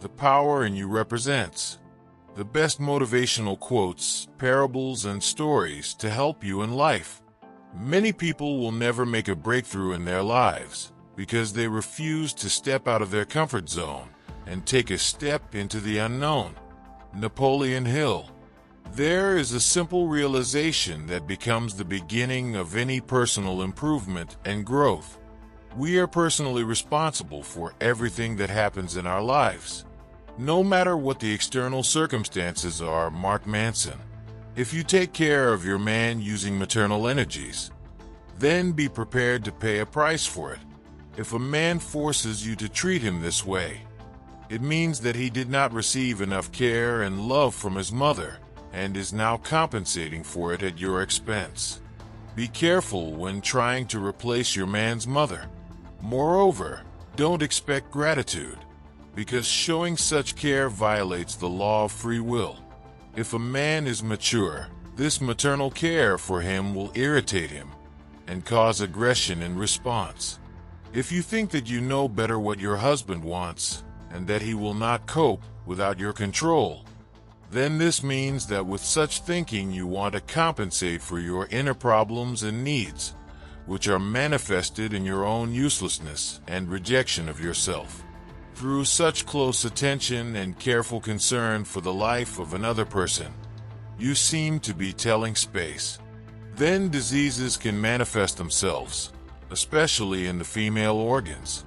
the power in you represents. The best motivational quotes, parables, and stories to help you in life. Many people will never make a breakthrough in their lives because they refuse to step out of their comfort zone and take a step into the unknown. Napoleon Hill. There is a simple realization that becomes the beginning of any personal improvement and growth. We are personally responsible for everything that happens in our lives, no matter what the external circumstances are. Mark Manson. If you take care of your man using maternal energies, then be prepared to pay a price for it. If a man forces you to treat him this way, it means that he did not receive enough care and love from his mother and is now compensating for it at your expense. Be careful when trying to replace your man's mother. Moreover, don't expect gratitude, because showing such care violates the law of free will. If a man is mature, this maternal care for him will irritate him and cause aggression in response. If you think that you know better what your husband wants and that he will not cope without your control, then this means that with such thinking you want to compensate for your inner problems and needs, which are manifested in your own uselessness and rejection of yourself. Through such close attention and careful concern for the life of another person, you seem to be telling space. Then diseases can manifest themselves, especially in the female organs.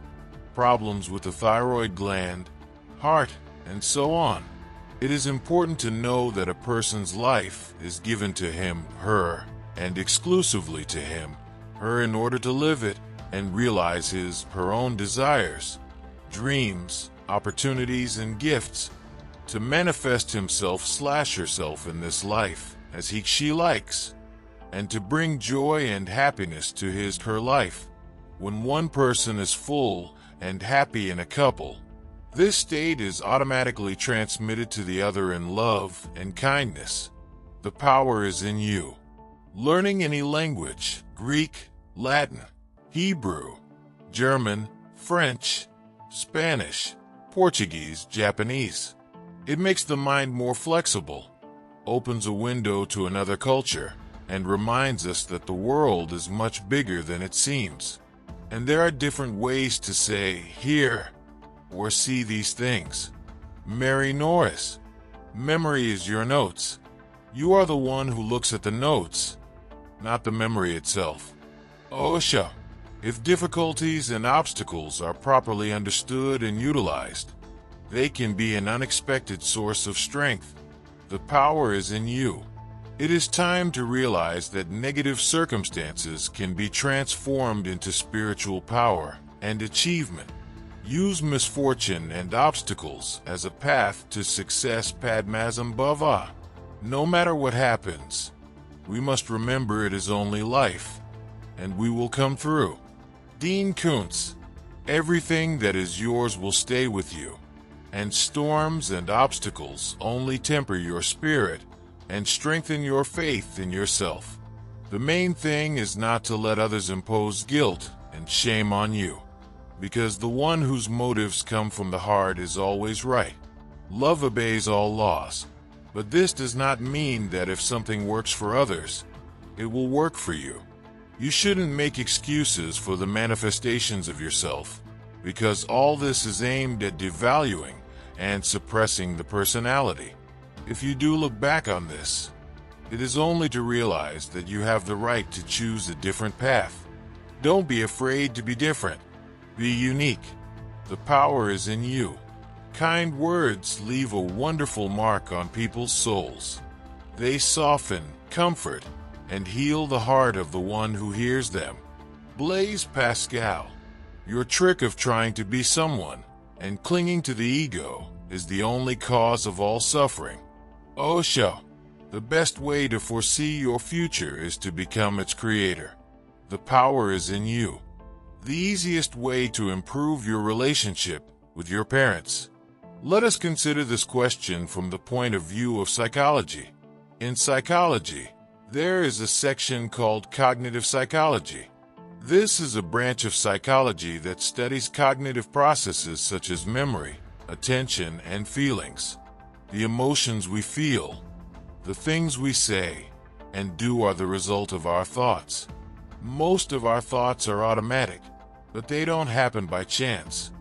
Problems with the thyroid gland, heart, and so on. It is important to know that a person's life is given to him, her, and exclusively to him, her, in order to live it and realize his, her own desires, dreams, opportunities, and gifts, to manifest himself/herself in this life as she likes, and to bring joy and happiness to his, her life. When one person is full and happy in a couple, this state is automatically transmitted to the other in love and kindness. The power is in you. Learning any language, Greek, Latin, Hebrew, German, French, Spanish, Portuguese, Japanese. It makes the mind more flexible, opens a window to another culture, and reminds us that the world is much bigger than it seems. And there are different ways to say, hear, or see these things. Mary Norris. Memory is your notes. You are the one who looks at the notes, not the memory itself. Osho. If difficulties and obstacles are properly understood and utilized, they can be an unexpected source of strength. The power is in you. It is time to realize that negative circumstances can be transformed into spiritual power and achievement. Use misfortune and obstacles as a path to success. Padmasambhava. No matter what happens, we must remember it is only life, and we will come through. Dean Koontz. Everything that is yours will stay with you, and storms and obstacles only temper your spirit and strengthen your faith in yourself. The main thing is not to let others impose guilt and shame on you, because the one whose motives come from the heart is always right. Love obeys all laws, but this does not mean that if something works for others, it will work for you. You shouldn't make excuses for the manifestations of yourself, because all this is aimed at devaluing and suppressing the personality. If you do look back on this, it is only to realize that you have the right to choose a different path. Don't be afraid to be different. Be unique. The power is in you. Kind words leave a wonderful mark on people's souls. They soften, comfort, and heal the heart of the one who hears them. Blaise Pascal. Your trick of trying to be someone and clinging to the ego is the only cause of all suffering. Osho. The best way to foresee your future is to become its creator. The power is in you. The easiest way to improve your relationship with your parents. Let us consider this question from the point of view of psychology. In psychology, there is a section called cognitive psychology. This is a branch of psychology that studies cognitive processes such as memory, attention, and feelings. The emotions we feel, the things we say and do are the result of our thoughts. Most of our thoughts are automatic, but they don't happen by chance.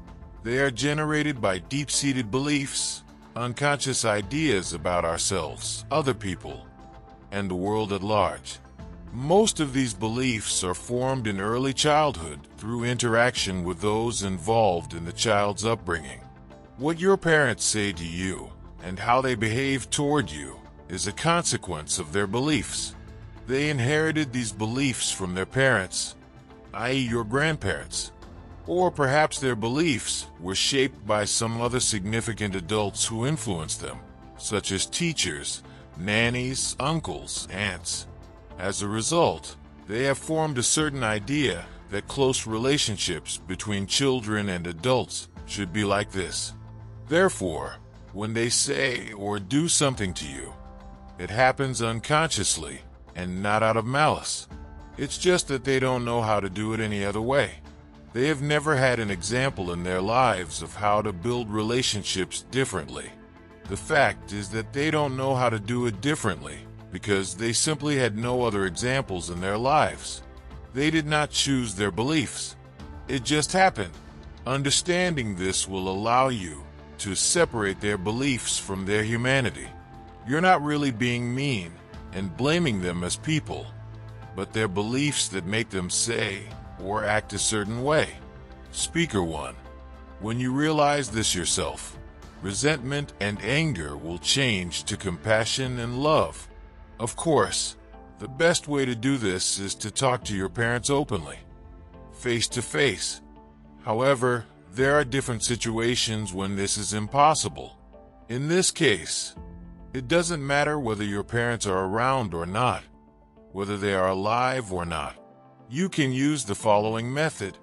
They are generated by deep-seated beliefs, unconscious ideas about ourselves, other people, and the world at large. Most of these beliefs are formed in early childhood through interaction with those involved in the child's upbringing. What your parents say to you and how they behave toward you is a consequence of their beliefs. They inherited these beliefs from their parents, i.e. your grandparents. Or perhaps their beliefs were shaped by some other significant adults who influenced them, such as teachers, nannies, uncles, aunts. As a result, they have formed a certain idea that close relationships between children and adults should be like this. Therefore, when they say or do something to you, it happens unconsciously and not out of malice. It's just that they don't know how to do it any other way. They have never had an example in their lives of how to build relationships differently. The fact is that they don't know how to do it differently because they simply had no other examples in their lives. They did not choose their beliefs. It just happened. Understanding this will allow you to separate their beliefs from their humanity. You're not really being mean and blaming them as people, but their beliefs that make them say or act a certain way. Speaker 1. When you realize this yourself, resentment and anger will change to compassion and love. Of course, the best way to do this is to talk to your parents openly, face to face. However, there are different situations when this is impossible. In this case, it doesn't matter whether your parents are around or not, whether they are alive or not. You can use the following method.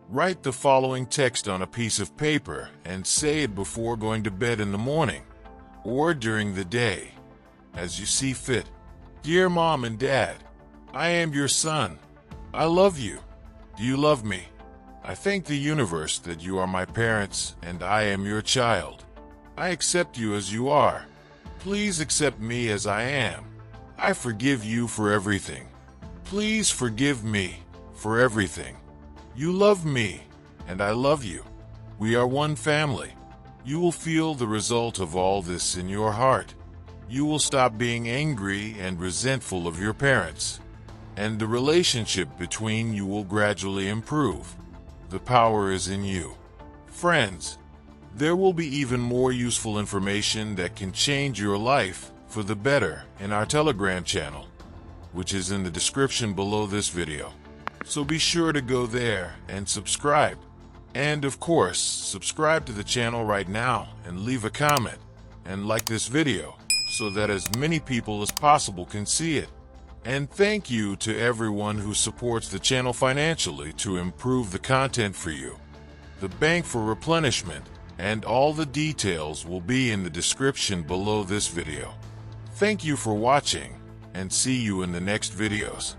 Write the following text on a piece of paper and say it before going to bed in the morning or during the day, as you see fit. Dear Mom and Dad, I am your son. I love you. Do you love me? I thank the universe that you are my parents and I am your child. I accept you as you are. Please accept me as I am. I forgive you for everything. Please forgive me for everything. You love me, and I love you. We are one family. You will feel the result of all this in your heart. You will stop being angry and resentful of your parents, and the relationship between you will gradually improve. The power is in you. Friends, there will be even more useful information that can change your life for the better in our Telegram channel, which is in the description below this video. So be sure to go there and subscribe. And of course, subscribe to the channel right now and leave a comment and like this video so that as many people as possible can see it. And thank you to everyone who supports the channel financially to improve the content for you. The bank for replenishment and all the details will be in the description below this video. Thank you for watching and see you in the next videos.